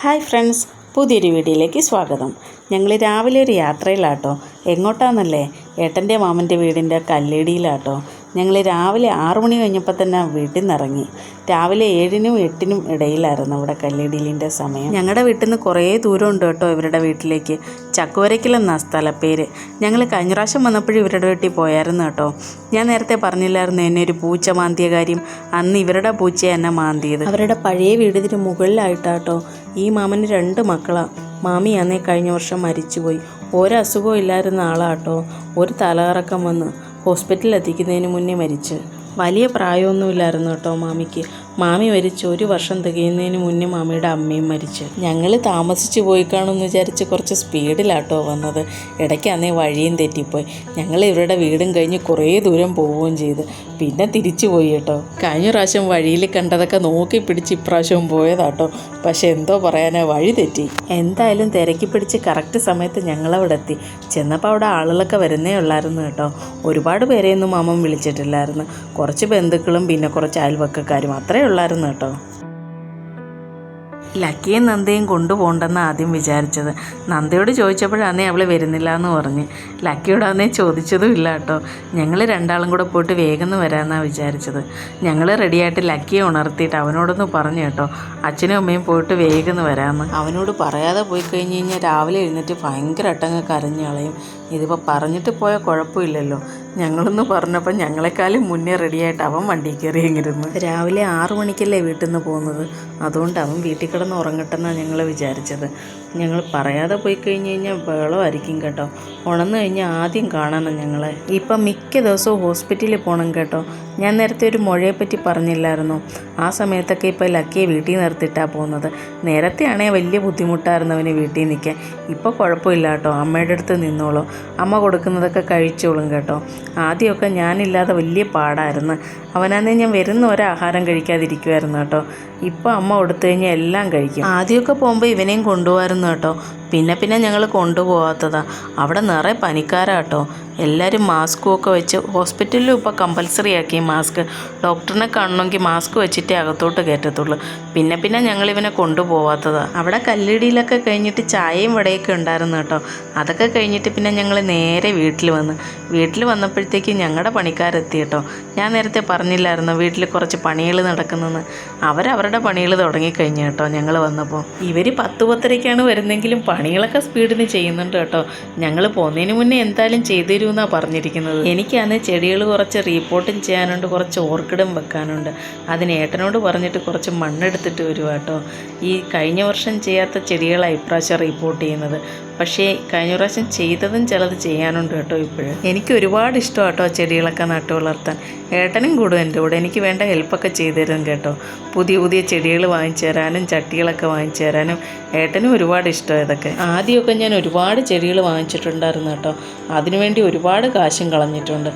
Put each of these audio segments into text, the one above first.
Hi friends, പുതിയൊരു വീഡിയോയിലേക്ക് സ്വാഗതം. ഞങ്ങൾ രാവിലെ ഒരു യാത്രയിലാട്ടോ. എങ്ങോട്ടാണെന്നല്ലേ? ഏട്ടൻ്റെ മാമൻ്റെ വീടിൻ്റെ കല്ലേടിയിലാട്ടോ. ഞങ്ങൾ രാവിലെ 6 മണി കഴിഞ്ഞപ്പോൾ തന്നെ വീട്ടിൽ നിന്ന് ഇറങ്ങി. രാവിലെ 7-നും 8-നും ഇടയിലായിരുന്നു അവിടെ കല്ലേടിയിലിൻ്റെ സമയം. ഞങ്ങളുടെ വീട്ടിൽ നിന്ന് കുറേ ദൂരമുണ്ട് കേട്ടോ ഇവരുടെ വീട്ടിലേക്ക്. ചക്കുവരയ്ക്കലെന്നാണ് സ്ഥലപ്പേര്. ഞങ്ങൾ കഴിഞ്ഞ പ്രാവശ്യം വന്നപ്പോഴും ഇവരുടെ വീട്ടിൽ പോയായിരുന്നു കേട്ടോ. ഞാൻ നേരത്തെ പറഞ്ഞില്ലായിരുന്നു എന്നെ ഒരു പൂച്ച മാന്തിയ കാര്യം. അന്ന് ഇവരുടെ പൂച്ചയെ എന്നെ മാന്തിയത്. അവരുടെ പഴയ വീടിന് മുകളിലായിട്ടാട്ടോ. ഈ മാമന് 2 മക്കളാണ്. മാമിയാന്നേ കഴിഞ്ഞ വർഷം മരിച്ചുപോയി. ഒരസുഖവും ഇല്ലായിരുന്ന ആളാട്ടോ. ഒരു തലകറക്കം വന്ന് ഹോസ്പിറ്റലിൽ എത്തിക്കുന്നതിന് മുന്നേ മരിച്ച്. വലിയ പ്രായമൊന്നുമില്ലായിരുന്നു കേട്ടോ മാമിക്ക്. മാമി മരിച്ച് 1 വർഷം തികയുന്നതിന് മുന്നേ മാമിയുടെ അമ്മയും മരിച്ച്. ഞങ്ങൾ താമസിച്ച് പോയി കാണുമെന്ന് വിചാരിച്ച് കുറച്ച് സ്പീഡിലാട്ടോ വന്നത്. ഇടയ്ക്കാന്നേ വഴിയും തെറ്റിപ്പോയി. ഞങ്ങൾ ഇവരുടെ വീടും കഴിഞ്ഞ് കുറേ ദൂരം പോവുകയും ചെയ്ത് പിന്നെ തിരിച്ചു പോയി കേട്ടോ. കഴിഞ്ഞ പ്രാവശ്യം വഴിയിൽ കണ്ടതൊക്കെ നോക്കി പിടിച്ച് ഇപ്രാവശ്യവും പോയതാട്ടോ. പക്ഷെ എന്തോ പറയാനാ, വഴി തെറ്റി. എന്തായാലും തിരക്കി പിടിച്ച് കറക്റ്റ് സമയത്ത് ഞങ്ങളവിടെ എത്തി. ചെന്നപ്പോൾ അവിടെ ആളുകളൊക്കെ വരുന്നേ ഉള്ളായിരുന്നു കേട്ടോ. ഒരുപാട് പേരെയൊന്നും മാമൻ വിളിച്ചിട്ടില്ലായിരുന്നു. കുറച്ച് ബന്ധുക്കളും പിന്നെ കുറച്ച് അയൽവക്കക്കാരും അത്രേ ഉള്ളായിരുന്നു കേട്ടോ. ലക്കിയും നന്ദയും കൊണ്ടുപോകണ്ടെന്ന് ആദ്യം വിചാരിച്ചത്. നന്ദയോട് ചോദിച്ചപ്പോഴാന്നേ അവൾ വരുന്നില്ല എന്ന് പറഞ്ഞ്. ലക്കിയോടാന്നേ ചോദിച്ചതും ഇല്ല കേട്ടോ. ഞങ്ങൾ 2 കൂടെ പോയിട്ട് വേഗം വരാമെന്നാണ് വിചാരിച്ചത്. ഞങ്ങൾ റെഡിയായിട്ട് ലക്കിയെ ഉണർത്തിയിട്ട് അവനോടൊന്ന് പറഞ്ഞു കേട്ടോ, അച്ഛനും അമ്മയും പോയിട്ട് വേഗം വരാമെന്ന്. അവനോട് പറയാതെ പോയി കഴിഞ്ഞ് കഴിഞ്ഞാൽ രാവിലെ എഴുന്നേറ്റ് ഭയങ്കര അട്ടങ്ങ് കരഞ്ഞു കളയും. ഇതിപ്പോൾ പറഞ്ഞിട്ട് പോയാൽ കുഴപ്പമില്ലല്ലോ. ഞങ്ങളൊന്ന് പറഞ്ഞപ്പോൾ ഞങ്ങളെക്കാളും മുന്നേ റെഡിയായിട്ട് അവൻ വണ്ടി കയറിയെങ്കിരുന്നു. രാവിലെ 6 മണിക്കല്ലേ വീട്ടിൽ നിന്ന് പോകുന്നത്. അതുകൊണ്ട് അവൻ വീട്ടിൽ കിടന്ന് ഉറങ്ങട്ടെന്നാണ് ഞങ്ങൾ വിചാരിച്ചത്. ഞങ്ങൾ പറയാതെ പോയി കഴിഞ്ഞ് കഴിഞ്ഞാൽ ബഹളമായിരിക്കും കേട്ടോ. ഉണർന്നു കഴിഞ്ഞാൽ ആദ്യം കാണണം ഞങ്ങളെ. ഇപ്പം മിക്ക ദിവസവും ഹോസ്പിറ്റലിൽ പോകണം കേട്ടോ. ഞാൻ നേരത്തെ ഒരു മുഴയെപ്പറ്റി പറഞ്ഞില്ലായിരുന്നു. ആ സമയത്തൊക്കെ ഇപ്പോൾ ലക്കിയെ വീട്ടിൽ നിർത്തിയിട്ടാണ് പോകുന്നത്. നേരത്തെ ആണെങ്കിൽ വലിയ ബുദ്ധിമുട്ടായിരുന്നു അവന് വീട്ടിൽ നിൽക്കാൻ. ഇപ്പോൾ കുഴപ്പമില്ല കേട്ടോ. അമ്മയുടെ അടുത്ത് നിന്നോളൂ. അമ്മ കൊടുക്കുന്നതൊക്കെ കഴിച്ചോളും കേട്ടോ. ആദ്യമൊക്കെ ഞാനില്ലാതെ വലിയ പാടായിരുന്നു. അവനാന്നേ ഞാൻ വരുന്ന ഒരാഹാരം കഴിക്കാതിരിക്കുമായിരുന്നു കേട്ടോ. ഇപ്പോൾ അമ്മ കൊടുത്തു കഴിഞ്ഞാൽ എല്ലാം കഴിക്കും. ആദ്യമൊക്കെ പോകുമ്പോൾ ഇവനെയും കൊണ്ടുപോകാമായിരുന്നു കേട്ടോ. പിന്നെ ഞങ്ങൾ കൊണ്ടുപോകാത്തതാണ്. അവിടെ നിറയെ പനിക്കാരാട്ടോ. എല്ലാവരും മാസ്കും ഒക്കെ വെച്ച്, ഹോസ്പിറ്റലിലും ഇപ്പോൾ കമ്പൽസറി ആക്കി മാസ്ക്. ഡോക്ടറിനെ കാണണമെങ്കിൽ മാസ്ക് വെച്ചിട്ടേ അകത്തോട്ട് കയറ്റത്തുള്ളൂ. പിന്നെ ഞങ്ങളിവനെ കൊണ്ടുപോകാത്തതാണ്. അവിടെ കല്ലിടിയിലൊക്കെ കഴിഞ്ഞിട്ട് ചായയും വടയൊക്കെ ഉണ്ടായിരുന്നു കേട്ടോ. അതൊക്കെ കഴിഞ്ഞിട്ട് പിന്നെ ഞങ്ങൾ നേരെ വീട്ടിൽ വന്നപ്പോഴത്തേക്ക് ഞങ്ങളുടെ പണിക്കാരെത്തി കേട്ടോ. ഞാൻ നേരത്തെ പറഞ്ഞില്ലായിരുന്നു വീട്ടിൽ കുറച്ച് പണികൾ നടക്കുന്നെന്ന്. അവരവരുടെ പണികൾ തുടങ്ങിക്കഴിഞ്ഞു കേട്ടോ. ഞങ്ങൾ വന്നപ്പോൾ ഇവർ 10-10:30ക്കാണ് വരുന്നെങ്കിലും പണികളൊക്കെ സ്പീഡിന് ചെയ്യുന്നുണ്ട് കേട്ടോ. ഞങ്ങൾ പോകുന്നതിന് മുന്നേ എന്തായാലും ചെയ്തു തരുമെന്നാണ് പറഞ്ഞിരിക്കുന്നത്. എനിക്കാണെങ്കിൽ ചെടികൾ കുറച്ച് റീപ്പോർട്ടും ചെയ്യാനുണ്ട്, കുറച്ച് ഓർക്കിഡും വെക്കാനുണ്ട്. അതിന് ഏട്ടനോട് പറഞ്ഞിട്ട് കുറച്ച് മണ്ണെടുത്തിട്ട് വരുക കേട്ടോ. ഈ കഴിഞ്ഞ വർഷം ചെയ്യാത്ത ചെടികളാണ് ഇപ്രാവശ്യം റീപ്പോർട്ട് ചെയ്യുന്നത്. പക്ഷേ കഴിഞ്ഞ പ്രാവശ്യം ചെയ്തതും ചിലത് ചെയ്യാനുണ്ട് കേട്ടോ. ഇപ്പോഴും എനിക്ക് ഒരുപാട് ഇഷ്ടം കേട്ടോ ചെടികളൊക്കെ നട്ടു വളർത്താൻ. ഏട്ടനും കൂടും എൻ്റെ കൂടെ. എനിക്ക് വേണ്ട ഹെൽപ്പൊക്കെ ചെയ്തു തരും കേട്ടോ. പുതിയ ചെടികൾ വാങ്ങിച്ചു തരാനും ചട്ടികളൊക്കെ വാങ്ങിച്ചു തരാനും ഏട്ടനും ഒരുപാട് ഇഷ്ടം ഇതൊക്കെ. ആദ്യമൊക്കെ ഞാൻ ഒരുപാട് ചെടികൾ വാങ്ങിച്ചിട്ടുണ്ടായിരുന്നു കേട്ടോ. അതിനുവേണ്ടി ഒരുപാട് കാശും കളഞ്ഞിട്ടുണ്ട്.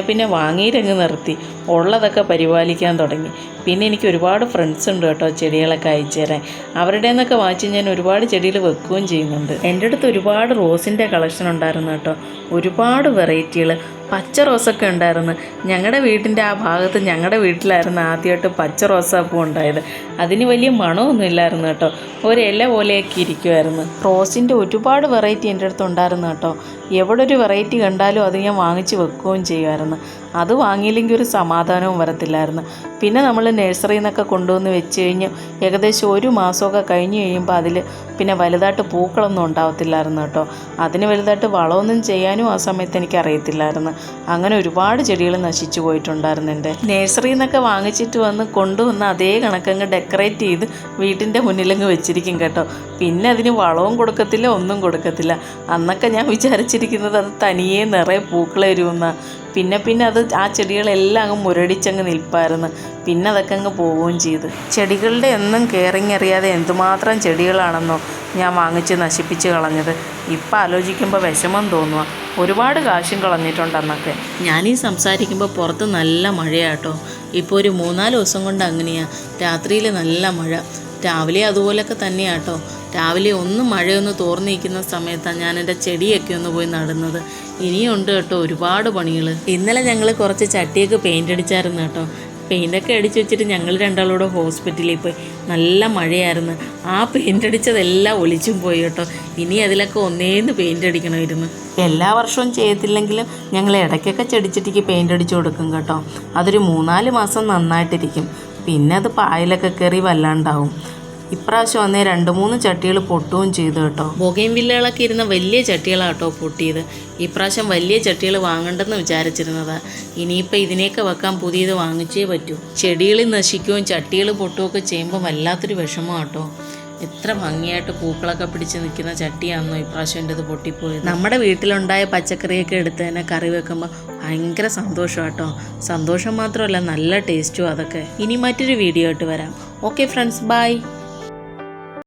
പിന്നെ വാങ്ങിയിരങ്ങ് നിർത്തി. ഉള്ളതൊക്കെ പരിപാലിക്കാൻ തുടങ്ങി. പിന്നെ എനിക്ക് ഒരുപാട് ഫ്രണ്ട്സ് ഉണ്ട് കേട്ടോ ചെടികളൊക്കെ അയച്ചു തരാൻ. അവരുടെ നിന്നൊക്കെ വാങ്ങിച്ച് ഞാൻ ഒരുപാട് ചെടികൾ വെക്കുകയും ചെയ്യുന്നുണ്ട്. എൻ്റെ അടുത്ത് ഒരുപാട് റോസിൻ്റെ കളക്ഷൻ ഉണ്ടായിരുന്നു കേട്ടോ. ഒരുപാട് വെറൈറ്റികൾ. പച്ച റോസൊക്കെ ഉണ്ടായിരുന്നു. ഞങ്ങളുടെ വീട്ടിൻ്റെ ആ ഭാഗത്ത് ഞങ്ങളുടെ വീട്ടിലായിരുന്നു ആദ്യമായിട്ട് പച്ച റോസാപ്പൂ ഉണ്ടായത്. അതിന് വലിയ മണമൊന്നും ഇല്ലായിരുന്നു കേട്ടോ. ഒരില പോലെയൊക്കെ ഇരിക്കുമായിരുന്നു. റോസിൻ്റെ ഒരുപാട് വെറൈറ്റി എൻ്റെ അടുത്ത് ഉണ്ടായിരുന്നു കേട്ടോ. എവിടെ ഒരു വെറൈറ്റി കണ്ടാലും അത് ഞാൻ വാങ്ങിച്ച് വെക്കുകയും ചെയ്യുമായിരുന്നു. അത് വാങ്ങിയില്ലെങ്കിൽ ഒരു സമാധാനവും വരത്തില്ലായിരുന്നു. പിന്നെ നമ്മൾ നഴ്സറിയിൽ നിന്നൊക്കെ കൊണ്ടുവന്ന് വെച്ച് കഴിഞ്ഞ് ഏകദേശം 1 മാസമൊക്കെ കഴിഞ്ഞ് കഴിയുമ്പോൾ അതിൽ പിന്നെ വലുതായിട്ട് പൂക്കളൊന്നും ഉണ്ടാവത്തില്ലായിരുന്നു കേട്ടോ. അതിന് വലുതായിട്ട് വളമൊന്നും ചെയ്യാനും ആ സമയത്ത് എനിക്ക് അറിയത്തില്ലായിരുന്നു. അങ്ങനെ ഒരുപാട് ചെടികൾ നശിച്ചു പോയിട്ടുണ്ടായിരുന്നു. എൻ്റെ നഴ്സറിയിൽ നിന്നൊക്കെ വാങ്ങിച്ചിട്ട് കൊണ്ടുവന്ന് അതേ കണക്കങ്ങ് ഡെക്കറേറ്റ് ചെയ്ത് വീട്ടിൻ്റെ മുന്നിലങ്ങ് വെച്ചിരിക്കും കേട്ടോ. പിന്നെ അതിന് വളവും കൊടുക്കത്തില്ല, ഒന്നും കൊടുക്കത്തില്ല. അന്നൊക്കെ ഞാൻ വിചാരിച്ചിരിക്കുന്നത് അത് തനിയെ നിറയെ പൂക്കൾ വരുമെന്നാണ്. പിന്നെ അത് ആ ചെടികളെല്ലാം അങ്ങ് മുരടിച്ചങ്ങ് നിൽപ്പായിരുന്നു. പിന്നെ അതൊക്കെ അങ്ങ് പോവുകയും ചെയ്തു. ചെടികളുടെ ഒന്നും കെയറിങ് അറിയാതെ എന്തുമാത്രം ചെടികളാണെന്നോ ഞാൻ വാങ്ങിച്ച് നശിപ്പിച്ച് കളഞ്ഞത്. ഇപ്പം ആലോചിക്കുമ്പോൾ വിഷമം തോന്നുക. ഒരുപാട് കാശും കളഞ്ഞിട്ടുണ്ട് അന്നൊക്കെ. ഞാനീ സംസാരിക്കുമ്പോൾ പുറത്ത് നല്ല മഴയാട്ടോ. ഇപ്പോൾ ഒരു 3-4 ദിവസം കൊണ്ട് അങ്ങനെയാണ്. രാത്രിയിൽ നല്ല മഴ, രാവിലെ അതുപോലൊക്കെ തന്നെയാട്ടോ. രാവിലെ മഴയൊന്ന് തോർന്നിരിക്കുന്ന സമയത്താണ് ഞാൻ എൻ്റെ ചെടിയൊക്കെ ഒന്ന് പോയി നടുന്നത്. ഇനിയുണ്ട് കേട്ടോ ഒരുപാട് പണികൾ. ഇന്നലെ ഞങ്ങൾ കുറച്ച് ചട്ടിയൊക്കെ പെയിൻ്റ് അടിച്ചായിരുന്നു കേട്ടോ. പെയിൻ്റൊക്കെ അടിച്ച് വെച്ചിട്ട് ഞങ്ങൾ രണ്ടാളൂടെ ഹോസ്പിറ്റലിൽ പോയി. നല്ല മഴയായിരുന്നു. ആ പെയിൻ്റ് അടിച്ചതെല്ലാം ഒലിച്ചും പോയി കേട്ടോ. ഇനി അതിലൊക്കെ ഒന്നേന്ന് പെയിൻ്റ് അടിക്കണമായിരുന്നു. എല്ലാ വർഷവും ചെയ്യത്തില്ലെങ്കിലും ഞങ്ങൾ ഇടയ്ക്കൊക്കെ ചെടിച്ചട്ടിക്ക് പെയിൻ്റ് അടിച്ചു കൊടുക്കും കേട്ടോ. അതൊരു 3-4 മാസം നന്നായിട്ടിരിക്കും. പിന്നെ അത് പായലൊക്കെ കയറി വല്ലാണ്ടാവും. ഇപ്രാവശ്യം വന്നേ 2-3 ചട്ടികൾ പൊട്ടുകയും ചെയ്തു കേട്ടോ. ബൊഗൈൻ വില്ലകളൊക്കെ ഇരുന്ന വലിയ ചട്ടികളാട്ടോ പൊട്ടിയത്. ഇപ്രാവശ്യം വലിയ ചട്ടികൾ വാങ്ങണ്ടെന്ന് വിചാരിച്ചിരുന്നതാ. ഇനിയിപ്പോൾ ഇതിനെയൊക്കെ വെക്കാൻ പുതിയത് വാങ്ങിച്ചേ പറ്റൂ. ചെടികൾ നശിക്കുകയും ചട്ടികൾ പൊട്ടുകയൊക്കെ ചെയ്യുമ്പോൾ വല്ലാത്തൊരു വിഷമമാട്ടോ. എത്ര ഭംഗിയായിട്ട് പൂക്കളൊക്കെ പിടിച്ച് നിൽക്കുന്ന ചട്ടിയാണെന്നോ ഇപ്രാവശ്യം എൻ്റെ ഇത് പൊട്ടിപ്പോയത്. നമ്മുടെ വീട്ടിലുണ്ടായ പച്ചക്കറിയൊക്കെ എടുത്ത് തന്നെ കറി വെക്കുമ്പോൾ ഭയങ്കര സന്തോഷമാട്ടോ. സന്തോഷം മാത്രമല്ല നല്ല ടേസ്റ്റും അതൊക്കെ. ഇനി മറ്റൊരു വീഡിയോ ആയിട്ട് വരാം. Okay friends, by.